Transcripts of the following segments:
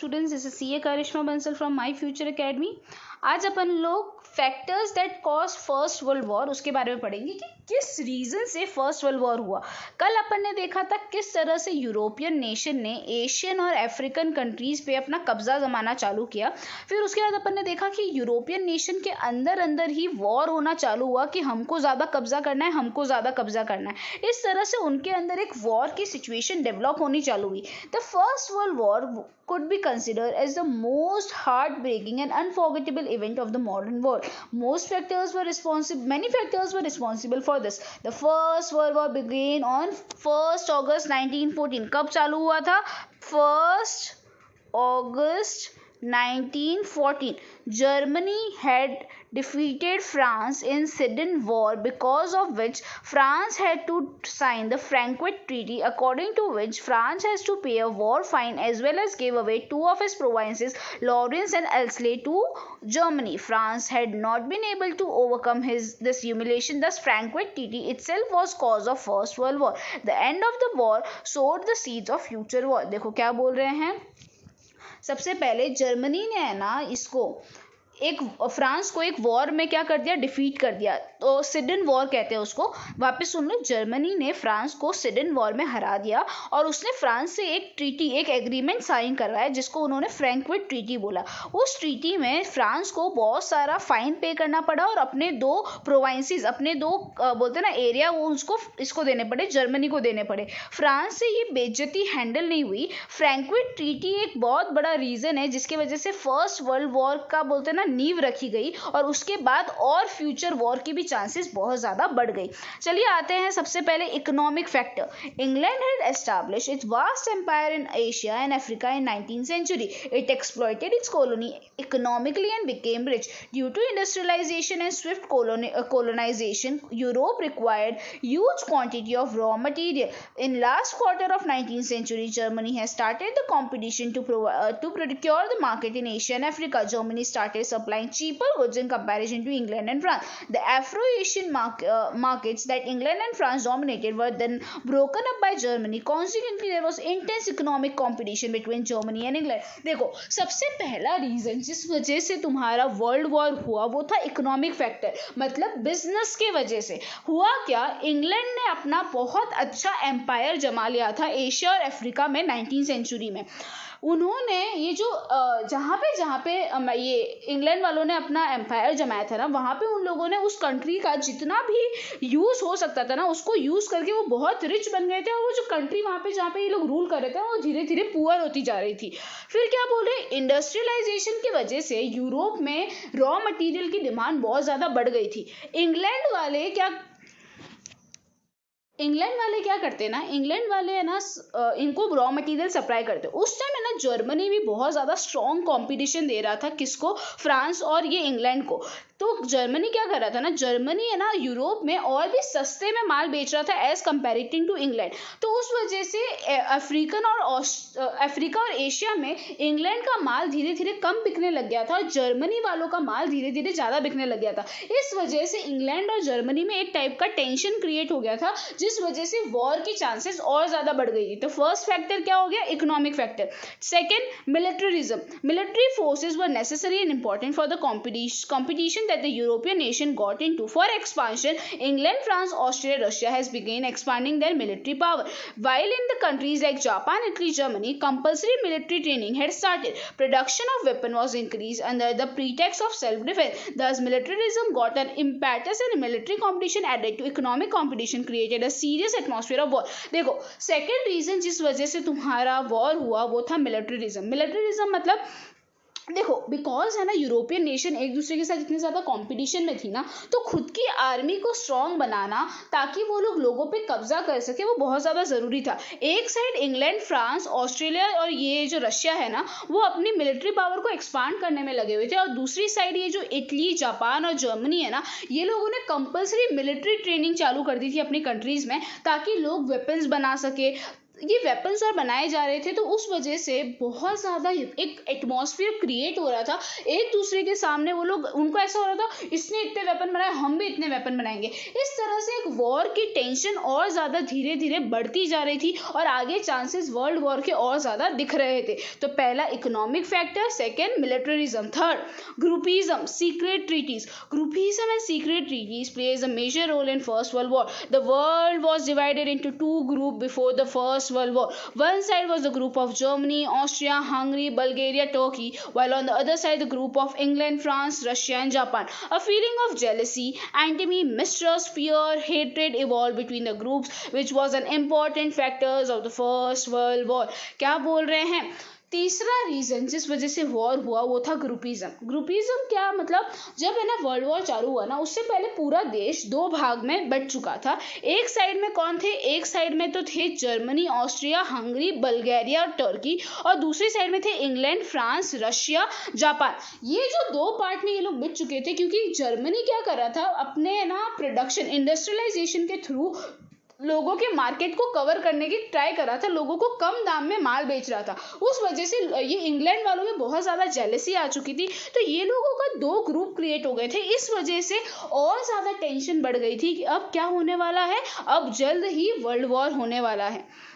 Students, this is CA Karishma Bansal from my future academy. आज अपन लोग factors that cause first world war उसके बारे में पढ़ेंगे कि किस रीजन से फर्स्ट वर्ल्ड वॉर हुआ। कल अपन ने देखा था किस तरह से यूरोपियन नेशन ने एशियन और अफ्रीकन कंट्रीज पे अपना कब्जा जमाना चालू किया। फिर उसके बाद अपन ने देखा कि यूरोपियन नेशन के अंदर अंदर ही वॉर होना चालू हुआ कि हमको ज़्यादा कब्जा करना है, हमको ज़्यादा कब्जा करना है। इस तरह से उनके अंदर एक वॉर की सिचुएशन डेवलप होनी चालू हुई। The first world war could be considered as the most heartbreaking and unforgettable event of the modern world. Many factors were responsible for this. The First World War began on 1st August 1914. कब चालू हुआ था? 1st August 1914. Germany had defeated France in Sedan War, because of which France had to sign the Frankfurt Treaty, according to which France has to pay a war fine as well as give away two of its provinces, Lorraine and Alsace, to Germany. France had not been able to overcome this humiliation. Thus, Frankfurt Treaty itself was cause of First World War. The end of the war sowed the seeds of future war. देखो क्या बोल रहे हैं। सबसे पहले Germany ने है ना इसको एक फ्रांस को एक वॉर में क्या कर दिया, डिफीट कर दिया। तो सिडन वॉर कहते हैं उसको। वापस सुन लो, जर्मनी ने फ्रांस को सिडन वॉर में हरा दिया और उसने फ्रांस से एक ट्रीटी, एक एग्रीमेंट साइन करवाया जिसको उन्होंने फ्रैंकफर्ट ट्रीटी बोला। उस ट्रीटी में फ्रांस को बहुत सारा फाइन पे करना पड़ा और अपने दो प्रोविंसेस, अपने दो बोलते हैं ना एरिया, वो उसको इसको देने पड़े, जर्मनी को देने पड़े। फ्रांस से ये बेइज्जती हैंडल नहीं हुई। फ्रैंकफर्ट ट्रीटी एक बहुत बड़ा रीजन है जिसकी वजह से फर्स्ट वर्ल्ड वॉर का बोलते हैं ना नींव रखी गई और उसके बाद और फ्यूचर वॉर की भी चांसेस बहुत ज्यादा बढ़ गई। चलिए आते हैं सबसे पहले economic factor. England had established its vast empire in Asia and Africa in 19th century. It exploited its colony economically and became rich. Due to industrialization and swift colonization, Europe required huge quantity of raw material. In last quarter of 19th century, Germany has started the competition to procure the market in Asia and Africa. Germany started supplying cheaper goods in comparison to England and France. The Afro-Asian markets that England and France dominated were then broken up by Germany. Consequently, there was intense economic competition between Germany and England. देखो, सबसे पहला reason जिस वजह से तुम्हारा world war हुआ वो था इकोनॉमिक फैक्टर, मतलब बिजनेस के वजह से। हुआ क्या, इंग्लैंड ने अपना बहुत अच्छा एम्पायर जमा लिया था एशिया और अफ्रीका में 19th सेंचुरी में। उन्होंने ये जो जहाँ पे ये इंग्लैंड वालों ने अपना एम्पायर जमाया था ना, वहाँ पे उन लोगों ने उस कंट्री का जितना भी यूज़ हो सकता था ना उसको यूज़ करके वो बहुत रिच बन गए थे और वो जो कंट्री वहाँ पे जहाँ पे ये लोग रूल कर रहे थे वो धीरे धीरे पुअर होती जा रही थी। फिर क्या बोल रहे, इंडस्ट्रियलाइजेशन की वजह से यूरोप में रॉ मटीरियल की डिमांड बहुत ज़्यादा बढ़ गई थी। इंग्लैंड वाले क्या करते हैं ना, इंग्लैंड वाले है ना इनको रॉ मटेरियल सप्लाई करते हैं। उस टाइम है ना जर्मनी भी बहुत ज़्यादा स्ट्रॉन्ग कंपटीशन दे रहा था, किसको, फ्रांस और ये इंग्लैंड को। तो जर्मनी क्या कर रहा था ना, जर्मनी है ना यूरोप में और भी सस्ते में माल बेच रहा था एज कंपेरेटिंग टू इंग्लैंड। तो उस वजह से अफ्रीका और एशिया में इंग्लैंड का माल धीरे धीरे कम बिकने लग गया था और जर्मनी वालों का माल धीरे धीरे ज़्यादा बिकने लग गया था। इस वजह से इंग्लैंड और जर्मनी में एक टाइप का टेंशन क्रिएट हो गया था जिस वजह से वॉर की चांसेस और ज़्यादा बढ़ गई थी। तो फर्स्ट फैक्टर क्या हो गया, economic factor. Second, militarism. Military forces were necessary and important for the competition that the European nation got into. For expansion, England, France, Austria, Russia has begun expanding their military power. While in the countries like Japan, Italy, Germany, compulsory military training had started. Production of weapons was increased under the pretext of self-defense. Thus, militarism got an impetus and military competition added to economic competition created a serious atmosphere of war. देखो, second reason जिस वजह से तुम्हारा war हुआ वो था militarism. Militarism मतलब देखो, बिकॉज है ना यूरोपियन नेशन एक दूसरे के साथ इतने ज़्यादा कंपटीशन में थी ना, तो खुद की आर्मी को स्ट्रॉन्ग बनाना ताकि वो लोग लोगों पे कब्जा कर सके वो बहुत ज़्यादा ज़रूरी था। एक साइड इंग्लैंड, फ्रांस, ऑस्ट्रेलिया और ये जो रशिया है ना वो अपनी मिलिट्री पावर को एक्सपांड करने में लगे हुए थे और दूसरी साइड ये जो इटली, जापान और जर्मनी है ना ये लोगों ने कंपल्सरी मिलिट्री ट्रेनिंग चालू कर दी थी अपनी कंट्रीज़ में ताकि लोग वेपन्स बना सके, ये वेपन्स और बनाए जा रहे थे, तो उस वजह से बहुत ज़्यादा एक एटमॉस्फेयर क्रिएट हो रहा था एक दूसरे के सामने। वो लोग, उनको ऐसा हो रहा था इसने इतने वेपन बनाए, हम भी इतने वेपन बनाएंगे। इस तरह से एक वॉर की टेंशन और ज़्यादा धीरे धीरे बढ़ती जा रही थी और आगे चांसेस वर्ल्ड वॉर के और ज़्यादा दिख रहे थे। तो पहला economic factor, second militarism, third groupism, secret treaties. Groupism and secret treaties plays a major role in First World War. The world was divided into two groups before the First World War. One side was the group of Germany, Austria, Hungary, Bulgaria, Turkey, while on the other side the group of England, France, Russia and Japan. A feeling of jealousy, envy, mistrust, fear, hatred evolved between the groups, which was an important factors of the First World War. क्या बोल रहे हैं? तीसरा reason जिस वजह से war हुआ वो था ग्रुपिज्म। ग्रुपिज्म क्या मतलब, जब है ना वर्ल्ड वॉर चालू हुआ ना, उससे पहले पूरा देश दो भाग में बट चुका था। एक साइड में कौन थे? एक साइड में तो थे जर्मनी, ऑस्ट्रिया, हंगरी, बल्गारिया और टर्की, और दूसरी साइड में थे इंग्लैंड, फ्रांस, रशिया, जापान। ये जो दो पार्ट में ये लोग बिट चुके थे, क्योंकि जर्मनी क्या कर रहा था, अपने ना प्रोडक्शन इंडस्ट्रियलाइजेशन के थ्रू लोगों के मार्केट को कवर करने की ट्राई कर रहा था, लोगों को कम दाम में माल बेच रहा था। उस वजह से ये इंग्लैंड वालों में बहुत ज़्यादा जेलसी आ चुकी थी, तो ये लोगों का दो ग्रुप क्रिएट हो गए थे। इस वजह से और ज़्यादा टेंशन बढ़ गई थी कि अब क्या होने वाला है, अब जल्द ही वर्ल्ड वॉर होने वाला है।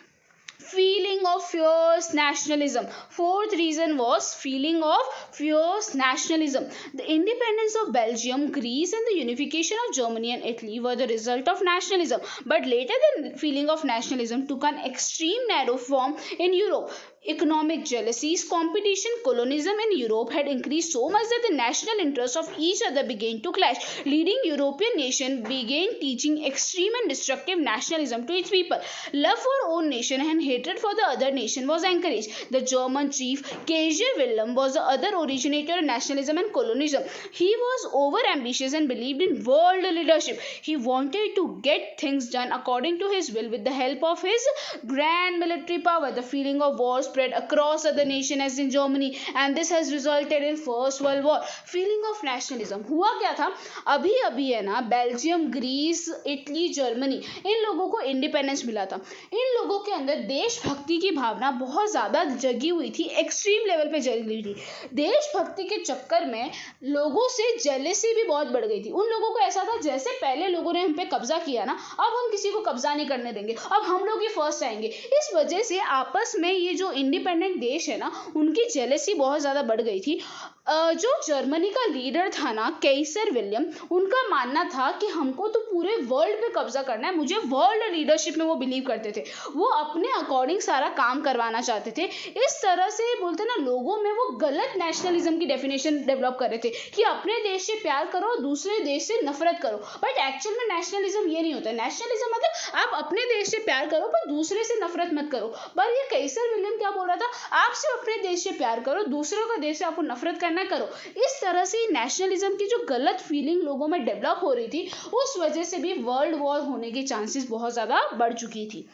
Feeling of fierce nationalism. Fourth reason was feeling of fierce nationalism. The independence of Belgium, Greece and the unification of Germany and Italy were the result of nationalism. But later the feeling of nationalism took an extreme narrow form in Europe. Economic jealousies, competition, colonialism in Europe had increased so much that the national interests of each other began to clash. Leading European nations began teaching extreme and destructive nationalism to its people. Love for own nation and hatred for the other nation was encouraged. The German chief Kaiser Wilhelm was the other originator of nationalism and colonialism. He was over-ambitious and believed in world leadership. He wanted to get things done according to his will with the help of his grand military power. The feeling of war spread across other nations as in Germany, and this has resulted in First World War. Feeling of nationalism हुआ क्या था, अभी है ना Belgium, Greece, Italy, Germany, इन लोगों को independence मिला था। इन लोगों के अंदर देशभक्ति की भावना बहुत ज़्यादा जगी हुई थी, एक्सट्रीम लेवल पे जगी हुई थी। देशभक्ति के चक्कर में लोगों से जेलेसी भी बहुत बढ़ गई थी। उन लोगों को ऐसा था जैसे पहले लोगों ने हम पे कब्जा किया ना, अब हम किसी को कब्जा नहीं करने देंगे, अब हम लोग ही फर्स्ट आएंगे। इस वजह से आपस में ये जो इंडिपेंडेंट देश है ना, उनकी जेलेसी बहुत ज़्यादा बढ़ गई थी। जो जर्मनी का लीडर था ना, कैसर विलियम, उनका मानना था कि हमको तो पूरे वर्ल्ड पे कब्जा करना है। मुझे वर्ल्ड लीडरशिप में वो बिलीव करते थे, वो अपने अकॉर्डिंग सारा काम करवाना चाहते थे। इस तरह से बोलते ना, लोगों में वो गलत नेशनलिज्म की डेफिनेशन डेवलप कर रहे थे कि अपने देश से प्यार करो, दूसरे देश से नफरत करो। बट एक्चुअल में नेशनलिज्म ये नहीं होता। नेशनलिज्म मतलब आप अपने देश से प्यार करो पर दूसरे से नफरत मत करो। पर ये कैसर विलियम क्या बोल रहा था, आप सिर्फ अपने देश से प्यार करो, दूसरों का देश से आपको नफरत करना करो। इस तरह से नेशनलिज्म की जो गलत फीलिंग लोगों में डेवलप हो रही थी, उस वजह से भी वर्ल्ड वॉर होने के चांसेस बहुत ज्यादा बढ़ चुकी थी।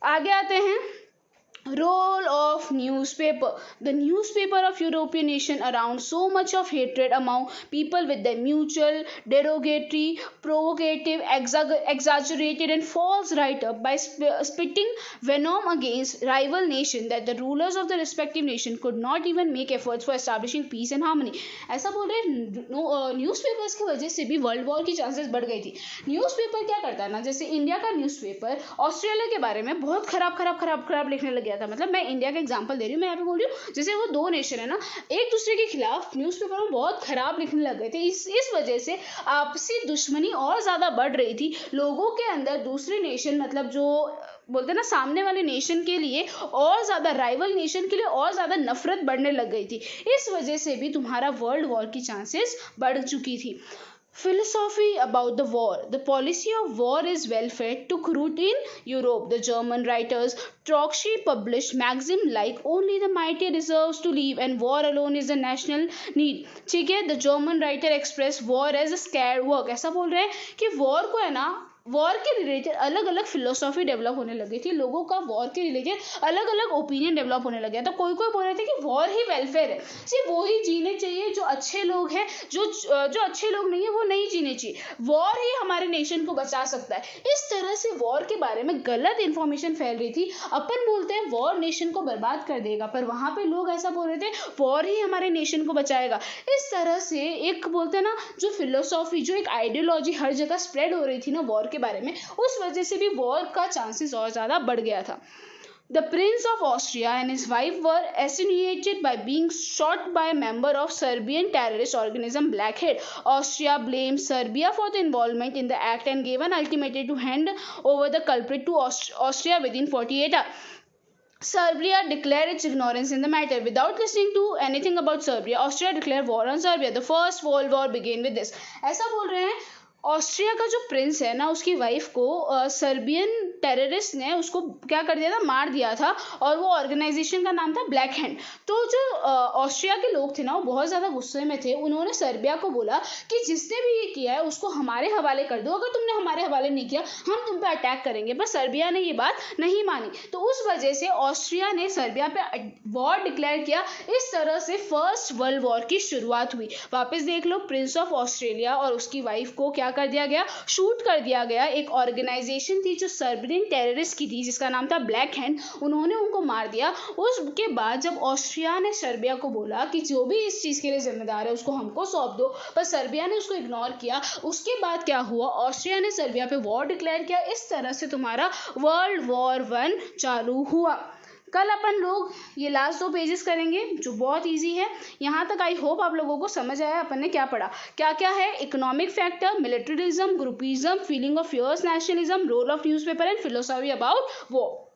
आगे आते हैं, role of newspaper. The newspaper of European nation around so much of hatred among people with their mutual, derogatory, provocative, exaggerated and false write-up by spitting venom against rival nation that the rulers of the respective nation could not even make efforts for establishing peace and harmony. ऐसा बोल रहे newspapers की वजह से भी world war की chances बढ़ गई थी। न्यूज़पेपर क्या करता है ना, जैसे इंडिया का न्यूज़पेपर ऑस्ट्रेलिया के बारे में बहुत खराब लिखने लग गया था। मतलब मैं इंडिया का एग्जांपल दे रही हूँ, मैं यहाँ पे बोल रही हूँ, जैसे वो दो नेशन है ना, एक दूसरे के खिलाफ न्यूज़पेपर में बहुत खराब लिखने लग गए थे। इस वजह से आपसी दुश्मनी और ज़्यादा बढ़ रही थी। लोगों के अंदर दूसरे नेशन, मतलब जो बोलते ना सामने वाले नेशन के लिए और ज़्यादा, राइवल नेशन के लिए और ज़्यादा नफरत बढ़ने लग गई थी। इस वजह से भी तुम्हारा वर्ल्ड वॉर की चांसेस बढ़ चुकी थी। Philosophy about the war. The policy of war is welfare took root in Europe. The German writers Trotsky published maxims like only the mighty deserves to live and war alone is a national need. ठीक है, the German writer expressed war as a scared work. ऐसा बोल रहे हैं कि war को है ना वॉर के रिलेटेड अलग अलग फिलोसॉफी डेवलप होने लगी थी, लोगों का वॉर के रिलेटेड अलग अलग ओपिनियन डेवलप होने लग गया था। कोई कोई बोल रहे थे कि वॉर ही वेलफेयर है, सिर्फ वो ही जीने चाहिए जो अच्छे लोग हैं, जो अच्छे लोग नहीं है वो नहीं जीने चाहिए, वॉर ही हमारे नेशन को बचा सकता है। इस तरह से वॉर के बारे में गलत इन्फॉर्मेशन फैल रही थी। अपन बोलते हैं वॉर नेशन को बर्बाद कर देगा, पर वहां पे लोग ऐसा बोल रहे थे वॉर ही हमारे नेशन को बचाएगा। इस तरह से एक बोलते हैं ना जो फिलोसॉफी, जो एक आइडियोलॉजी हर जगह स्प्रेड हो रही थी ना वॉर के बारे में, उस वजह से भी वॉर का चांसेस और ज़्यादा बढ़ गया था। The Prince of Austria and his wife were assassinated by being shot by a member of Serbian terrorist organization Blackhead. Austria blamed Serbia for the involvement in the act and gave an ultimatum to hand over the culprit to Austria within 48 hours. Serbia declared its ignorance in the matter. Without listening to anything about Serbia, Austria declared war on Serbia. The First World War began with this. ऐसा बोल रहे हैं Austria का जो Prince है ना, उसकी wife को सर्बियन टेररिस्ट ने उसको क्या कर दिया था, मार दिया था, और वो ऑर्गेनाइजेशन का नाम था ब्लैक हैंड। तो जो ऑस्ट्रिया के लोग थे ना वो बहुत ज़्यादा गुस्से में थे। उन्होंने सर्बिया को बोला कि जिसने भी ये किया है उसको हमारे हवाले कर दो, अगर तुमने हमारे हवाले नहीं किया हम तुम पे अटैक करेंगे। पर सर्बिया ने ये बात नहीं मानी, तो उस वजह से ऑस्ट्रिया ने सर्बिया पे वॉर डिक्लेयर किया। इस तरह से फर्स्ट वर्ल्ड वॉर की शुरुआत हुई। वापस देख लो, प्रिंस ऑफ ऑस्ट्रेलिया और उसकी वाइफ को क्या कर दिया गया, शूट कर दिया गया। एक ऑर्गेनाइजेशन थी जो सर्बियन टेररिस्ट की थी जिसका नाम था ब्लैक हैंड, उन्होंने उनको मार दिया। उसके बाद जब ऑस्ट्रिया ने सर्बिया को बोला कि जो भी इस चीज़ के लिए जिम्मेदार है उसको हमको सौंप दो, पर सर्बिया ने उसको इग्नोर किया। उसके बाद क्या हुआ, ऑस्ट्रिया ने सर्बिया पे वॉर डिक्लेयर किया। इस तरह से तुम्हारा वर्ल्ड वॉर 1 चालू हुआ। कल अपन लोग ये लास्ट 2 पेजेस करेंगे जो बहुत इजी है। यहाँ तक आई होप आप लोगों को समझ आया अपन ने क्या पढ़ा। क्या क्या है, economic factor, militarism, groupism, feeling of fears, nationalism, role of newspaper and philosophy about war.